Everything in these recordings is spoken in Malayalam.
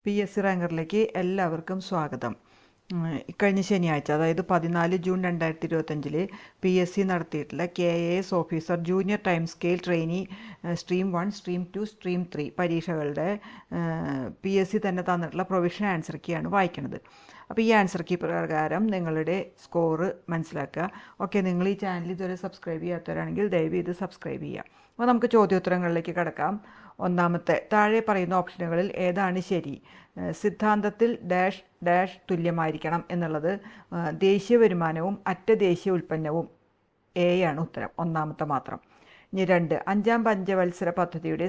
PSC റാങ്കറിലേക്ക് എല്ലാവർക്കും സ്വാഗതം. ഇക്കഴിഞ്ഞ ശനിയാഴ്ച അതായത് 14 ജൂൺ 2025 PSC നടത്തിയിട്ടുള്ള KAS officer junior time scale trainee stream 1, stream 2, stream 3 പരീക്ഷകളുടെ PSC തന്നെ തന്നിട്ടുള്ള പ്രൊവിഷൻ ആൻസർ കീയാണ് വായിക്കുന്നത്. അപ്പോൾ ഈ ആൻസർ കീ പ്രകാരം നിങ്ങളുടെ സ്കോറ് മനസ്സിലാക്കുക. ഓക്കെ, നിങ്ങൾ ഈ ചാനൽ ഇതുവരെ സബ്സ്ക്രൈബ് ചെയ്യാത്തവരാണെങ്കിൽ ദയവ് ഇത് സബ്സ്ക്രൈബ് ചെയ്യുക. അപ്പോൾ നമുക്ക് ചോദ്യോത്തരങ്ങളിലേക്ക് കടക്കാം. ഒന്നാമത്തെ, താഴെ പറയുന്ന ഓപ്ഷനുകളിൽ ഏതാണ് ശരി? സിദ്ധാന്തത്തിൽ ഡാഷ് ഡാഷ് തുല്യമായിരിക്കണം എന്നുള്ളത് ദേശീയ വരുമാനവും അറ്റ ദേശീയ ഉൽപ്പന്നവും ആണ് ഉത്തരം, ഒന്നാമത്തെ മാത്രം. ഇനി 2, 5ാം പഞ്ചവത്സര പദ്ധതിയുടെ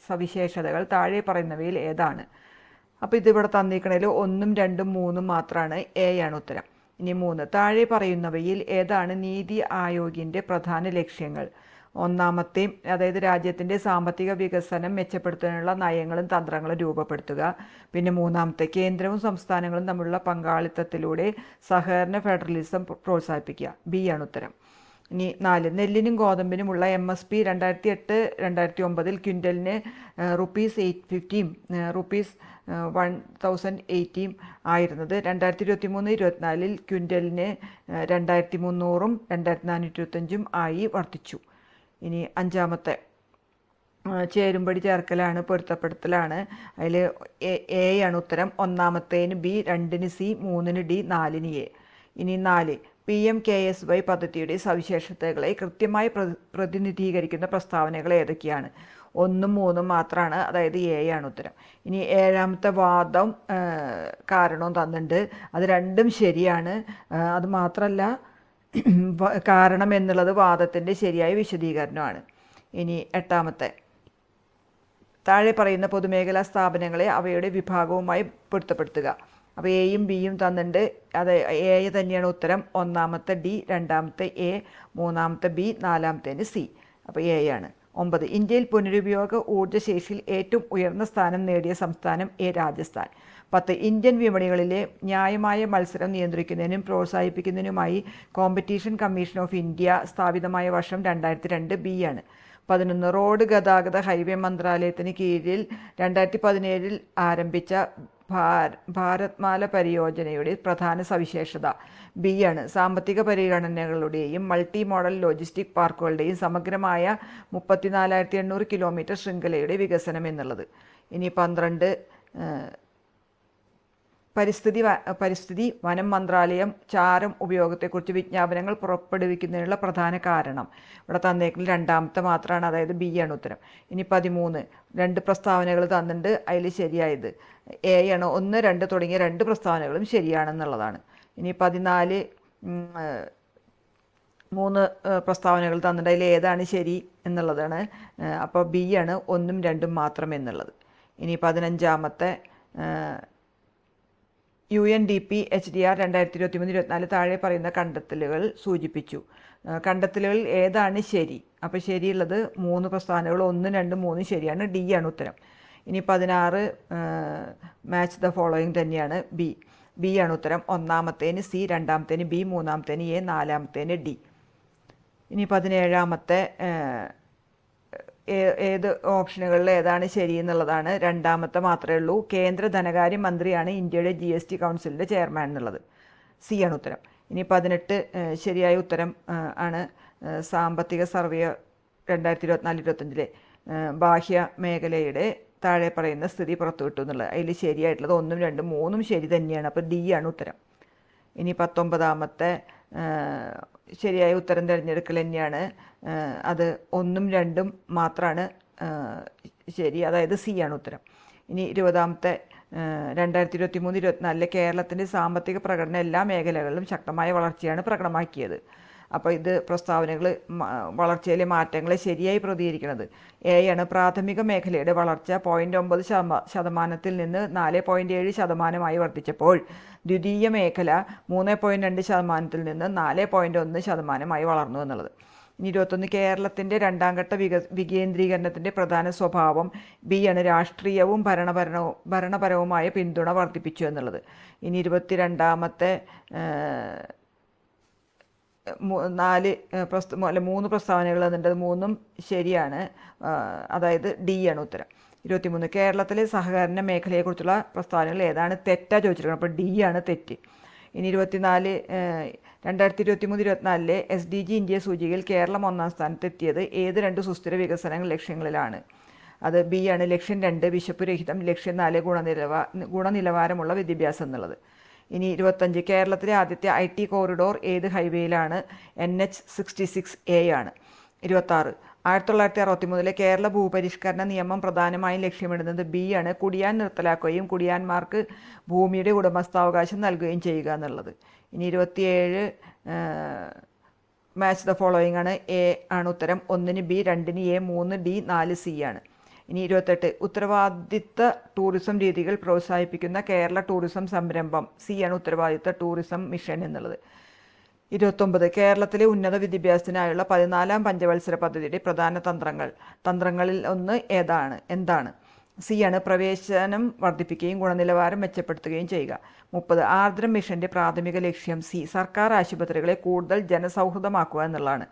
സവിശേഷതകൾ താഴെ പറയുന്നവയിൽ ഏതാണ്? അപ്പോൾ ഇതിവിടെ തന്നിരിക്കണതിൽ 1, 2, 3 മാത്രമാണ്, ആണ് ഉത്തരം. ഇനി 3, താഴെ പറയുന്നവയിൽ ഏതാണ് നീതി ആയോഗിൻ്റെ പ്രധാന ലക്ഷ്യങ്ങൾ? ഒന്നാമത്തെയും, അതായത് രാജ്യത്തിൻ്റെ സാമ്പത്തിക വികസനം മെച്ചപ്പെടുത്താനുള്ള നയങ്ങളും തന്ത്രങ്ങളും രൂപപ്പെടുത്തുക. പിന്നെ മൂന്നാമത്തെ, കേന്ദ്രവും സംസ്ഥാനങ്ങളും തമ്മിലുള്ള പങ്കാളിത്തത്തിലൂടെ സഹകരണ ഫെഡറലിസം പ്രോത്സാഹിപ്പിക്കുക. ആണ് ഉത്തരം. ഇനി 4, നെല്ലിനും ഗോതമ്പിനുമുള്ള MSP 2008-2009 ക്വിൻ്റലിന് ₹850 ₹1080 ആയിരുന്നത് 2023-24 ക്വിൻ്റലിന് 2300 2425 ആയി വർദ്ധിച്ചു. ഇനി 5ാമത്തെ, ചേരുംപടി ചേർക്കലാണ്, പൊരുത്തപ്പെടുത്തലാണ്. അതിൽ ആണ് ഉത്തരം. ഒന്നാമത്തേന് B, 2-ന് C, 3-ന് D, 4-ന് A. ഇനി 4, PMKSY പദ്ധതിയുടെ സവിശേഷതകളെ കൃത്യമായി പ്രതിനിധീകരിക്കുന്ന പ്രസ്താവനകൾ ഏതൊക്കെയാണ്? 1, 3 മാത്രമാണ്, അതായത് ആണ് ഉത്തരം. ഇനി 7ാമത്തെ, വാദം കാരണവും തന്നിട്ടുണ്ട്, അത് രണ്ടും ശരിയാണ്. അത് മാത്രമല്ല, കാരണം എന്നുള്ളത് വാദത്തിൻ്റെ ശരിയായ വിശദീകരണമാണ്. ഇനി 8ാമത്തെ, താഴെ പറയുന്ന പൊതുമേഖലാ സ്ഥാപനങ്ങളെ അവയുടെ വിഭാഗവുമായി പൊരുത്തപ്പെടുത്തുക. അപ്പോൾ Aയും Bയും തന്നിട്ടുണ്ട്, അത് A തന്നെയാണ് ഉത്തരം. ഒന്നാമത്തെ D, രണ്ടാമത്തെ A, മൂന്നാമത്തെ B, നാലാമത്തേന് C. അപ്പോൾ A ആണ്. 9, ഇന്ത്യയിൽ പുനരുപയോഗ ഊർജ്ജശേഷിയിൽ ഏറ്റവും ഉയർന്ന സ്ഥാനം നേടിയ സംസ്ഥാനം രാജസ്ഥാൻ. 10, ഇന്ത്യൻ വിപണികളിലെ ന്യായമായ മത്സരം നിയന്ത്രിക്കുന്നതിനും പ്രോത്സാഹിപ്പിക്കുന്നതിനുമായി കോമ്പറ്റീഷൻ കമ്മീഷൻ ഓഫ് ഇന്ത്യ സ്ഥാപിതമായ വർഷം 2002, B ആണ്. 11, റോഡ് ഗതാഗത ഹൈവേ മന്ത്രാലയത്തിന് കീഴിൽ 2017 ആരംഭിച്ച ഭാരത്മാല പരിയോജനയുടെ പ്രധാന സവിശേഷത? B ആണ്. സാമ്പത്തിക പരിഗണനകളുടെയും മൾട്ടി മോഡൽ ലോജിസ്റ്റിക് പാർക്കുകളുടെയും സമഗ്രമായ 34,800 കിലോമീറ്റർ ശൃംഖലയുടെ വികസനം എന്നുള്ളത്. ഇനി 12, പരിസ്ഥിതി വനം മന്ത്രാലയം ചാരം ഉപയോഗത്തെക്കുറിച്ച് വിജ്ഞാപനങ്ങൾ പുറപ്പെടുവിക്കുന്നതിനുള്ള പ്രധാന കാരണം? ഇവിടെ തന്നേക്കിൽ രണ്ടാമത്തെ മാത്രമാണ്, അതായത് B ആണ് ഉത്തരം. ഇനി 13, 2 പ്രസ്താവനകൾ തന്നിട്ടുണ്ട്, അതിൽ ശരിയായത് ആണ്. 1, 2 തുടങ്ങിയ 2 പ്രസ്താവനകളും ശരിയാണെന്നുള്ളതാണ്. ഇനി 14, 3 പ്രസ്താവനകൾ തന്നിട്ടുണ്ട്, അതിൽ ഏതാണ് ശരി എന്നുള്ളതാണ്. അപ്പോൾ B ആണ്, 1ഉം 2ഉം മാത്രം എന്നുള്ളത്. ഇനി 15ാമത്തെ, UNDP HDR 2023-24 താഴെ പറയുന്ന കണ്ടെത്തലുകൾ സൂചിപ്പിച്ചു. കണ്ടെത്തലുകളിൽ ഏതാണ് ശരി? അപ്പോൾ ശരിയുള്ളത് 3 പ്രസ്താവനകൾ, 1, 2, 3 ശരിയാണ്, D ആണ് ഉത്തരം. ഇനി 16, മാച്ച് ദ ഫോളോയിങ് തന്നെയാണ്, B ആണ് ഉത്തരം. ഒന്നാമത്തേന് C, രണ്ടാമത്തേന് B, മൂന്നാമത്തേന് A, നാലാമത്തേന് D. ഇനി 17ാമത്തെ, ഏത് ഓപ്ഷനുകളിൽ ഏതാണ് ശരി എന്നുള്ളതാണ്. രണ്ടാമത്തെ മാത്രമേ ഉള്ളൂ, കേന്ദ്ര ധനകാര്യ മന്ത്രിയാണ് ഇന്ത്യയുടെ GST കൗൺസിലിൻ്റെ ചെയർമാൻ എന്നുള്ളത്. C ആണ് ഉത്തരം. ഇനി 18, ശരിയായ ഉത്തരം ആണ്, സാമ്പത്തിക സർവേ 2024-25 ബാഹ്യ മേഖലയുടെ താഴെ പറയുന്ന സ്ഥിതി പുറത്തുവിട്ടു എന്നുള്ളത്. അതിൽ ശരിയായിട്ടുള്ളത് 1, 2, 3 ശരി തന്നെയാണ്, അപ്പോൾ D ആണ് ഉത്തരം. ഇനി 19ാമത്തെ, ശരിയായ ഉത്തരം തിരഞ്ഞെടുക്കൽ തന്നെയാണ്, അത് 1ഉം 2ഉം മാത്രമാണ് ശരി, അതായത് C ആണ് ഉത്തരം. ഇനി 20ാമത്തെ, 2023-24 കേരളത്തിൻ്റെ സാമ്പത്തിക പ്രകടനം എല്ലാ മേഖലകളിലും ശക്തമായ വളർച്ചയാണ് പ്രകടമാക്കിയത്. അപ്പോൾ ഇത് പ്രസ്താവനകൾ വളർച്ചയിലെ മാറ്റങ്ങളെ ശരിയായി പ്രതികരിക്കുന്നത്. ആണ്. പ്രാഥമിക മേഖലയുടെ വളർച്ച 0.9% നിന്ന് 4.7% വർദ്ധിച്ചപ്പോൾ ദ്വിതീയ മേഖല 3.2% നിന്ന് 4.1% വളർന്നു എന്നുള്ളത്. ഇനി 21, കേരളത്തിൻ്റെ രണ്ടാം ഘട്ട വികേന്ദ്രീകരണത്തിൻ്റെ പ്രധാന സ്വഭാവം? B ആണ്. രാഷ്ട്രീയവും ഭരണപരവുമായ പിന്തുണ വർദ്ധിപ്പിച്ചു എന്നുള്ളത്. ഇനി 22ാമത്തെ, 3 പ്രസ്താവനകൾ തന്നിട്ടുണ്ട്, 3ഉം ശരിയാണ്, അതായത് D ആണ് ഉത്തരം. 23 കേരളത്തിലെ സഹകരണ മേഖലയെക്കുറിച്ചുള്ള പ്രസ്താവനകൾ ഏതാണ് തെറ്റാ ചോദിച്ചിരിക്കുന്നത്. അപ്പോൾ ഡി ആണ് തെറ്റ്. ഇനി 24 2023-24 SDG ഇന്ത്യ സൂചികയിൽ കേരളം 1-ാം സ്ഥാനത്തെത്തിയത് ഏത് 2 സുസ്ഥിര വികസന ലക്ഷ്യങ്ങളിലാണ്? അത് ബി ആണ്. ലക്ഷ്യം 2 വിശപ്പ് രഹിതം, ലക്ഷ്യം 4 ഗുണനിലവാരമുള്ള വിദ്യാഭ്യാസം എന്നുള്ളത്. ഇനി 25 കേരളത്തിലെ ആദ്യത്തെ IT കോറിഡോർ ഏത് ഹൈവേയിലാണ്? NH-66A ആണ്. 26 1963 കേരള ഭൂപരിഷ്കരണ നിയമം പ്രധാനമായും ലക്ഷ്യമിടുന്നത് ബി ആണ്. കുടിയാൻ നിർത്തലാക്കുകയും കുടിയാന്മാർക്ക് ഭൂമിയുടെ ഉടമസ്ഥാവകാശം നൽകുകയും ചെയ്യുക എന്നുള്ളത്. ഇനി 27 മാച്ച് ദ ഫോളോയിങ് ആണ്. എ ആണ് ഉത്തരം. 1-ന് ബി, 2-ന് എ, 3D, 4C ആണ്. ഇനി 28 ഉത്തരവാദിത്ത ടൂറിസം രീതികൾ പ്രോത്സാഹിപ്പിക്കുന്ന കേരള ടൂറിസം സംരംഭം. സി ആണ് ഉത്തരവാദിത്ത ടൂറിസം മിഷൻ എന്നുള്ളത്. 29 കേരളത്തിലെ ഉന്നത വിദ്യാഭ്യാസത്തിനായുള്ള 14-ാം പഞ്ചവത്സര പദ്ധതിയുടെ പ്രധാന തന്ത്രങ്ങളിൽ ഒന്ന് എന്താണ്? സി ആണ് പ്രവേശനം വർദ്ധിപ്പിക്കുകയും ഗുണനിലവാരം മെച്ചപ്പെടുത്തുകയും ചെയ്യുക. 30 ആർദ്രം മിഷന്റെ പ്രാഥമിക ലക്ഷ്യം സി സർക്കാർ ആശുപത്രികളെ കൂടുതൽ ജനസൗഹൃദമാക്കുക എന്നുള്ളതാണ്.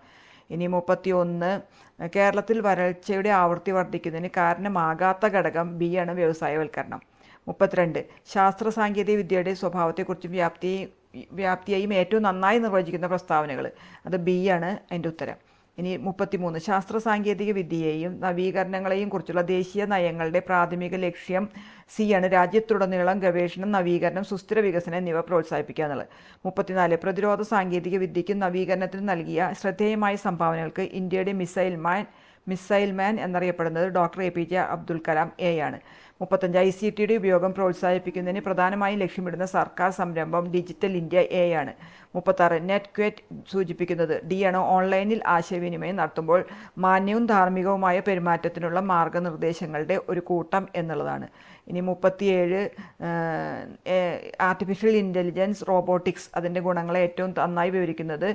ഇനി 31 കേരളത്തിൽ വരൾച്ചയുടെ ആവൃത്തി വർദ്ധിക്കുന്നതിന് കാരണമാകാത്ത ഘടകം ബി ആണ് വ്യവസായവൽക്കരണം. 32 ശാസ്ത്ര സാങ്കേതിക വിദ്യയുടെ സ്വഭാവത്തെക്കുറിച്ചും വ്യാപ്തിയെയും ഏറ്റവും നന്നായി നിർവചിക്കുന്ന പ്രസ്താവനകൾ. അത് ബി ആണ് അതിൻ്റെ ഉത്തരം. ഇനി 33 ശാസ്ത്ര സാങ്കേതിക വിദ്യയെയും നവീകരണങ്ങളെയും കുറിച്ചുള്ള ദേശീയ നയങ്ങളുടെ പ്രാഥമിക ലക്ഷ്യം സി ആണ് രാജ്യത്തുടനീളം ഗവേഷണം, നവീകരണം, സുസ്ഥിര വികസനം എന്നിവ പ്രോത്സാഹിപ്പിക്കുക എന്നുള്ളത്. 34 പ്രതിരോധ സാങ്കേതിക വിദ്യയ്ക്കും നവീകരണത്തിനും നൽകിയ ശ്രദ്ധേയമായ സംഭാവനകൾക്ക് ഇന്ത്യയുടെ മിസൈൽ മാൻ എന്നറിയപ്പെടുന്നത് doctor APJ Abdul Kalam. A ആണ്. 35 ICTയുടെ ഉപയോഗം പ്രോത്സാഹിപ്പിക്കുന്നതിന് പ്രധാനമായും ലക്ഷ്യമിടുന്ന സർക്കാർ സംരംഭം ഡിജിറ്റൽ ഇന്ത്യ. എ ആണ്. 36 നെറ്റ്ക്വറ്റ് സൂചിപ്പിക്കുന്നത് ഡി ആണ്. ഓൺലൈനിൽ ആശയവിനിമയം നടത്തുമ്പോൾ മാന്യവും ധാർമ്മികവുമായ പെരുമാറ്റത്തിനുള്ള മാർഗനിർദ്ദേശങ്ങളുടെ ഒരു കൂട്ടം എന്നുള്ളതാണ്. ഇനി 37 ആർട്ടിഫിഷ്യൽ ഇൻ്റലിജൻസ്, റോബോട്ടിക്സ് അതിൻ്റെ ഗുണങ്ങളെ ഏറ്റവും നന്നായി വിവരിക്കുന്നത്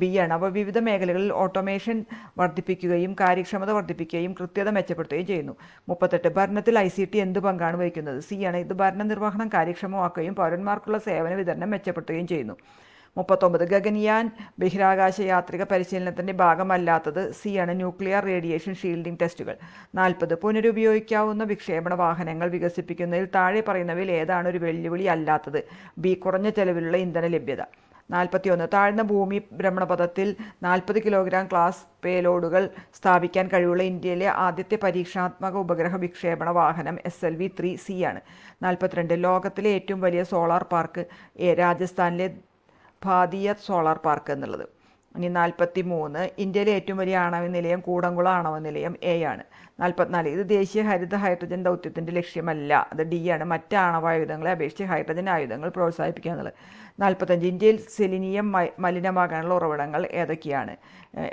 ബി ആണ്. അവ വിവിധ മേഖലകളിൽ ഓട്ടോമേഷൻ വർദ്ധിപ്പിക്കുകയും കാര്യക്ഷമത വർദ്ധിപ്പിക്കുകയും കൃത്യത മെച്ചപ്പെടുത്തുകയും ചെയ്യുന്നു. 38 ഭരണത്തിൽ ICT എന്ത് പങ്കാണ് വഹിക്കുന്നത്? സി ആണ്. ഇത് ഭരണനിർവഹണം കാര്യക്ഷമമാക്കുകയും പൗരന്മാർക്കുള്ള സേവന വിതരണം മെച്ചപ്പെടുത്തുകയും ചെയ്യുന്നു. 39 ഗഗൻയാൻ ബഹിരാകാശ യാത്രിക പരിശീലനത്തിൻ്റെ ഭാഗമല്ലാത്തത് സി ആണ്. ന്യൂക്ലിയർ റേഡിയേഷൻ ഷീൽഡിംഗ് ടെസ്റ്റുകൾ. 40 പുനരുപയോഗിക്കാവുന്ന വിക്ഷേപണ വാഹനങ്ങൾ വികസിപ്പിക്കുന്നതിൽ താഴെ പറയുന്നവയിൽ ഏതാണ് ഒരു വെല്ലുവിളി അല്ലാത്തത്? ബി കുറഞ്ഞ ചെലവിലുള്ള ഇന്ധന ലഭ്യത. 41 താഴ്ന്ന ഭൂമി ഭ്രമണപഥത്തിൽ 40 കിലോഗ്രാം ക്ലാസ് പേലോഡുകൾ സ്ഥാപിക്കാൻ കഴിവുള്ള ഇന്ത്യയിലെ ആദ്യത്തെ പരീക്ഷണാത്മക ഉപഗ്രഹ വിക്ഷേപണ വാഹനം SLV-3 സി ആണ്. 42 ലോകത്തിലെ ഏറ്റവും വലിയ സോളാർ പാർക്ക് രാജസ്ഥാനിലെ ഭാദിയ സോളാർ പാർക്ക് എന്നുള്ളത്. ഇനി 43 ഇന്ത്യയിലെ ഏറ്റവും വലിയ ആണവ നിലയം കൂടംകുളം ആണവ നിലയം. എ ആണ്. 44 ഇത് ദേശീയ ഹരിത ഹൈഡ്രജൻ ദൗത്യത്തിൻ്റെ ലക്ഷ്യമല്ല. അത് ഡി ആണ്. മറ്റ് ആണവായുധങ്ങളെ അപേക്ഷിച്ച് ഹൈഡ്രജൻ ആയുധങ്ങൾ പ്രോത്സാഹിപ്പിക്കുക എന്നുള്ളത്. 45 ഇന്ത്യയിൽ സെലിനിയം മലിനമാകാനുള്ള ഉറവിടങ്ങൾ ഏതൊക്കെയാണ്?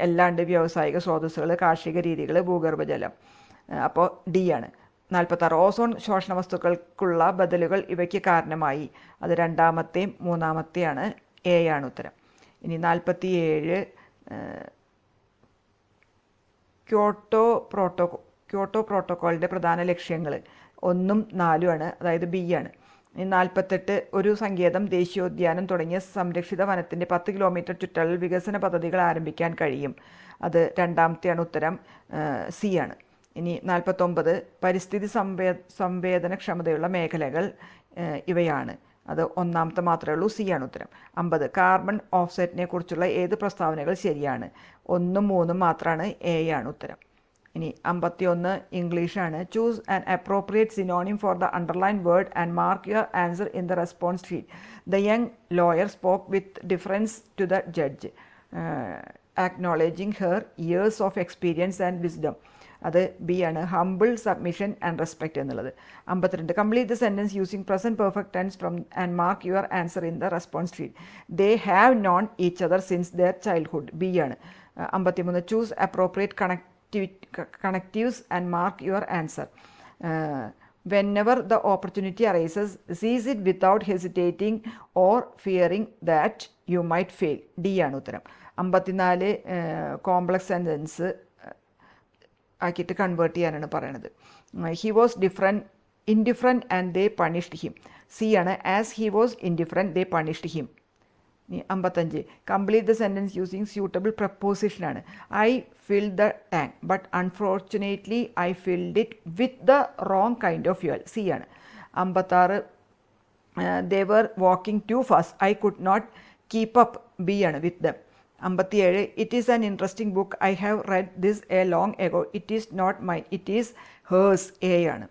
എല്ലാണ്ട് വ്യാവസായിക സ്രോതസ്സുകൾ, കാർഷിക രീതികൾ, ഭൂഗർഭജലം. അപ്പോൾ ഡി ആണ്. 46 ഓസോൺ ശോഷണ വസ്തുക്കൾക്കുള്ള ബദലുകൾ ഇവയ്ക്ക് കാരണമായി. അത് രണ്ടാമത്തെയും മൂന്നാമത്തെയാണ്. എ ആണ് ഉത്തരം. ഇനി 47 ക്യോട്ടോ പ്രോട്ടോക്കോളിൻ്റെ പ്രധാന ലക്ഷ്യങ്ങൾ 1ഉം 4ഉം ആണ്. അതായത് ബി ആണ്. ഇനി 48 ഒരു സങ്കേതം, ദേശീയോദ്യാനം തുടങ്ങിയ സംരക്ഷിത വനത്തിൻ്റെ 10 കിലോമീറ്റർ ചുറ്റളവിൽ വികസന പദ്ധതികൾ ആരംഭിക്കാൻ കഴിയും. അത് രണ്ടാമത്തെയാണ് ഉത്തരം. സി ആണ്. ഇനി 49 പരിസ്ഥിതി സംവേദനക്ഷമതയുള്ള മേഖലകൾ ഇവയാണ്. അത് ഒന്നാമത്തെ മാത്രമേ ഉള്ളൂ. സി ആണ് ഉത്തരം. 50 കാർബൺ ഓഫ്സെറ്റിനെ കുറിച്ചുള്ള ഏത് പ്രസ്താവനകൾ ശരിയാണ്? 1ഉം 3ഉം മാത്രമാണ്. എ ആണ് ഉത്തരം. ഇനി 51 ഇംഗ്ലീഷാണ്. Choose an appropriate synonym for the underlined word and mark your answer in the response sheet. The young lawyer spoke with difference to the judge acknowledging her years of experience and wisdom. അത് ബി ആണ്. ഹംബിൾ, സബ്മിഷൻ ആൻഡ് റെസ്പെക്റ്റ് എന്നുള്ളത്. 52 complete the sentence using present perfect tense from and mark your answer in the response sheet. They have known each other since their childhood. B ആണ്. 53 choose appropriate connectives and mark your answer. whenever the opportunity arises, seize it without hesitating or fearing that you might fail. D ആണ് ഉത്തരം. 54 കോംപ്ലക്സ് സെൻറ്റൻസ് ആക്കിയിട്ട് കൺവേർട്ട് ചെയ്യാനാണ് പറയണത്. He was indifferent and they punished him. C ആണ്. As he was indifferent they punished him. ഇനി 55 complete the sentence using suitable പ്രപ്പോസിഷനാണ്. I filled the tank but unfortunately I filled it with the wrong kind of fuel. C ആണ്. 56 they were walking too fast I could not keep up. B ആണ് with them. 57 it is an interesting book I have read this a long ago it is not mine it is hers. A ആണ്.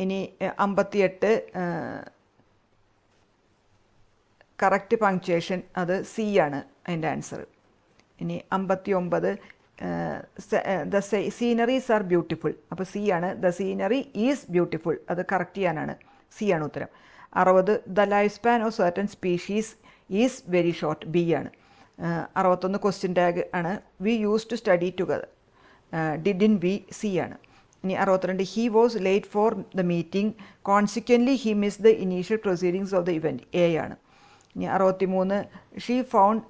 ഇനി 58 കറക്റ്റ് പങ്ക്ച്വേഷൻ അത് സി ആണ് അതിൻ്റെ ആൻസർ. ഇനി 59 ദ സീനറീസ് ആർ ബ്യൂട്ടിഫുൾ. അപ്പോൾ സി ആണ്. ദ സീനറി ഈസ് ബ്യൂട്ടിഫുൾ അത് കറക്റ്റ് ചെയ്യാനാണ്. സി ആണ് ഉത്തരം. 60 the life span of certain species is very short. B ആണ്. 61 ക്വസ്റ്റ്യൻ ടാഗ് ആണ്. We use to study together didn't we. C ആണ്. ഇനി 62 he was late for the meeting consequently he miss the initial proceedings of the event. A ആണ്. ഇനി 63 she found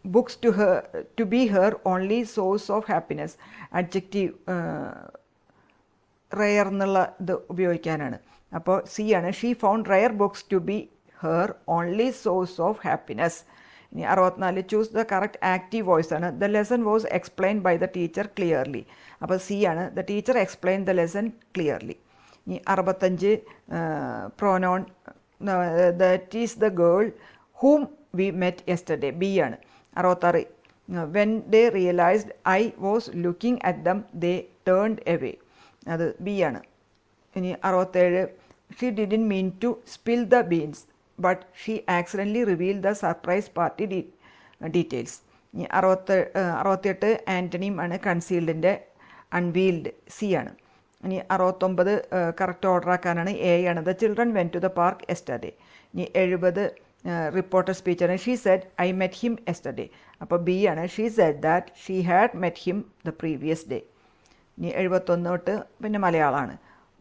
books to be her only source of happiness. Adjective rare എന്നുള്ള ഇത് ഉപയോഗിക്കാനാണ്. അപ്പോൾ സി ആണ്. She found rare books to be her only source of happiness. ഇനി 64 choose the correct active voice ആണ്. The lesson was explained by the teacher clearly. അപ്പോൾ സി ആണ്. The teacher explain the lesson clearly. ഇനി 65 pronoun that is the girl whom we met yesterday. B ആണ്. 66 when they realised I was looking at them they turned away. അത് ബി ആണ്. ഇനി 67 she didn't mean to spill the beans but she accidentally reveal the surprise party details. ഇനി 68 ആൻ്റണിയും ആണ്. കൺസീൽഡിൻ്റെ അൺവീൽഡ്. സി ആണ്. ഇനി 69 കറക്റ്റ് ഓർഡർ ആക്കാനാണ്. എ ആണ്. The children went to the park yesterday. ഇനി 70 റിപ്പോർട്ടർ സ്പീച്ചാണ്. She said I met him yesterday. അപ്പോൾ ബി ആണ്. She said that she had met him the previous day. ഇനി 71 തൊട്ട് പിന്നെ മലയാളമാണ്.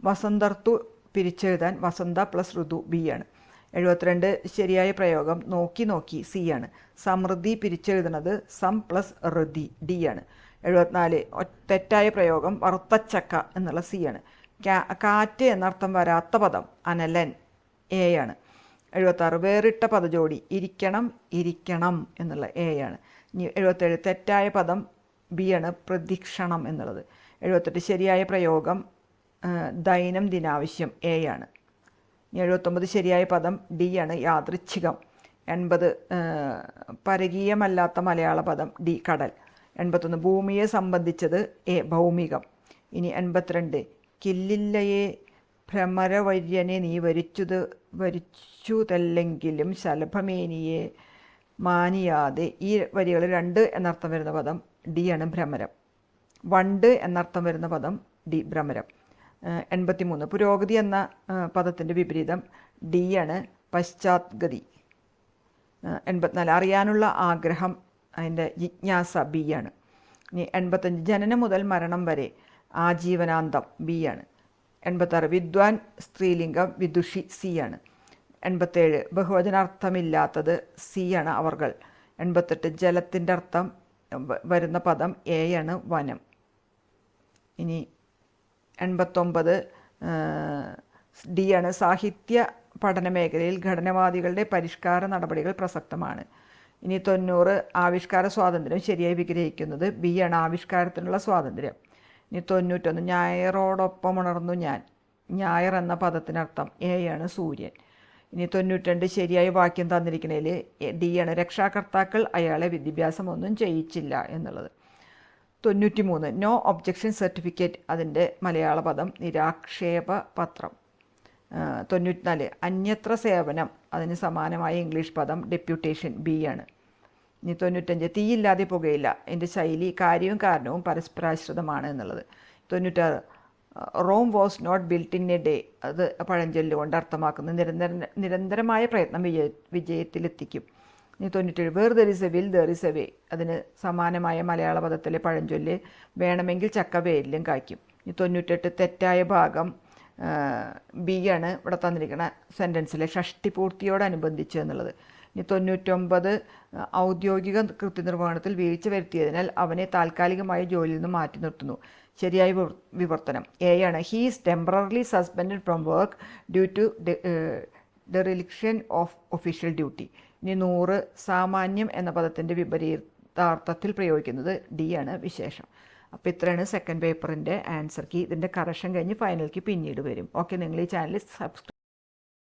വസന്തർത്തു പിരിച്ചെഴുതാൻ വസന്ത പ്ലസ് ഋതു. ബി ആണ്. 72 ശരിയായ പ്രയോഗം നോക്കി നോക്കി. സി ആണ്. സമൃദ്ധി പിരിച്ചെഴുതുന്നത് സം പ്ലസ് ഋതി. ഡി ആണ്. 74 തെറ്റായ പ്രയോഗം വറുത്തച്ചക്ക എന്നുള്ള. സി ആണ്. കാറ്റ് എന്നർത്ഥം വരാത്ത പദം അനലൻ. എ ആണ്. 76 വേറിട്ട പദജോടി ഇരിക്കണം ഇരിക്കണം എന്നുള്ള. എ ആണ്. ഇനി 77 തെറ്റായ പദം ബി ആണ് പ്രദക്ഷിണം എന്നുള്ളത്. 78 ശരിയായ പ്രയോഗം ദൈനംദിനാവശ്യം. എ ആണ്. ഇനി 79 ശരിയായ പദം ഡി ആണ് യാദൃച്ഛികം. 80 പരകീയമല്ലാത്ത മലയാള പദം ഡി കടൽ. 81 ഭൂമിയെ സംബന്ധിച്ചത് എ ഭൗമികം. ഇനി 82 കില്ലില്ലയെ ഭ്രമരവര്യനെ നീ വരിച്ചുതല്ലെങ്കിലും ശലഭമേനിയെ മാനിയാതെ. ഈ വരികൾ 2 എന്നർത്ഥം വരുന്ന പദം ഡി ആണ് ഭ്രമരം. വണ്ട് എന്നർത്ഥം വരുന്ന പദം ഡി ഭ്രമരം. 83 പുരോഗതി എന്ന പദത്തിൻ്റെ വിപരീതം ഡി ആണ് പശ്ചാത്ഗതി. 84 അറിയാനുള്ള ആഗ്രഹം അതിൻ്റെ ജിജ്ഞാസ. ബി ആണ്. ഇനി 85 ജനനം മുതൽ മരണം വരെ ആജീവനാന്തം. ബി ആണ്. 86 വിദ്വാൻ സ്ത്രീലിംഗം വിദുഷി. സി ആണ്. 87 ബഹുവചനാർത്ഥമില്ലാത്തത്. സി ആണ് അവർകൾ. 88 ജലത്തിൻ്റെ അർത്ഥം വരുന്ന പദം എ ആണ് വനം. ഇനി 89 ഡി ആണ് സാഹിത്യ പഠന മേഖലയിൽ ഘടനവാദികളുടെ പരിഷ്കാര നടപടികൾ പ്രസക്തമാണ്. ഇനി 90 ആവിഷ്കാര സ്വാതന്ത്ര്യം ശരിയായി വിഗ്രഹിക്കുന്നത്. ബി ആണ് ആവിഷ്കാരത്തിനുള്ള സ്വാതന്ത്ര്യം. ഇനി 91 ഞായറോടൊപ്പം ഉണർന്നു ഞാൻ. ഞായർ എന്ന പദത്തിനർത്ഥം എ ആണ് സൂര്യൻ. ഇനി 92 ശരിയായ വാക്യം തന്നിരിക്കുന്നതിൽ ഡി ആണ് രക്ഷാകർത്താക്കൾ അയാളെ വിദ്യാഭ്യാസം ഒന്നും ചെയ്യിച്ചില്ല എന്നുള്ളത്. 93 നോ ഒബ്ജക്ഷൻ സർട്ടിഫിക്കറ്റ് അതിൻ്റെ മലയാള പദം നിരാക്ഷേപ പത്രം. 94 അന്യത്ര സേവനം അതിന് സമാനമായ ഇംഗ്ലീഷ് പദം ഡെപ്യൂട്ടേഷൻ. ബി ആണ്. ഇനി 95 തീയില്ലാതെ പുകയില്ല എൻ്റെ ശൈലി കാര്യവും കാരണവും പരസ്പരാശ്രിതമാണ് എന്നുള്ളത്. 96 Rome was not built in a day അത് പഴഞ്ചൊല്ലുകൊണ്ട് അർത്ഥമാക്കുന്നത് നിരന്തരമായ പ്രയത്നം വിജയത്തിലെത്തിക്കും. ഇനി 97 where there is a will there is a way അതിന് സമാനമായ മലയാള പദത്തിലെ പഴഞ്ചൊല്ല് വേണമെങ്കിൽ ചക്ക വേരിലും കായ്ക്കും. ഇനി 98 തെറ്റായ ഭാഗം ബി ആണ് ഇവിടെ തന്നിരിക്കുന്ന സെൻറ്റൻസിലെ ഷഷ്ടിപൂർത്തിയോടനുബന്ധിച്ച് എന്നുള്ളത്. ഇനി 99 ഔദ്യോഗിക കൃത്യനിർവഹണത്തിൽ വീഴ്ച വരുത്തിയതിനാൽ അവനെ താൽക്കാലികമായി ജോലിയിൽ നിന്ന് മാറ്റി നിർത്തുന്നു. ശരിയായ വിവർത്തനം എ ആണ്. He is temporarily suspended from work due to dereliction of official duty. ഇനി 100 സാമാന്യം എന്ന പദത്തിൻ്റെ വിപരീതാർത്ഥത്തിൽ പ്രയോഗിക്കുന്നത് ഡി ആണ് വിശേഷം. അപ്പോൾ ഇത്രയാണ് സെക്കൻഡ് പേപ്പറിൻ്റെ ആൻസർ കീ. ഇതിൻ്റെ കറക്ഷൻ കഴിഞ്ഞ് ഫൈനൽ കീ പിന്നീട് വരും. ഓക്കെ, നിങ്ങൾ ഈ ചാനൽ സബ്സ്ക്രൈബ്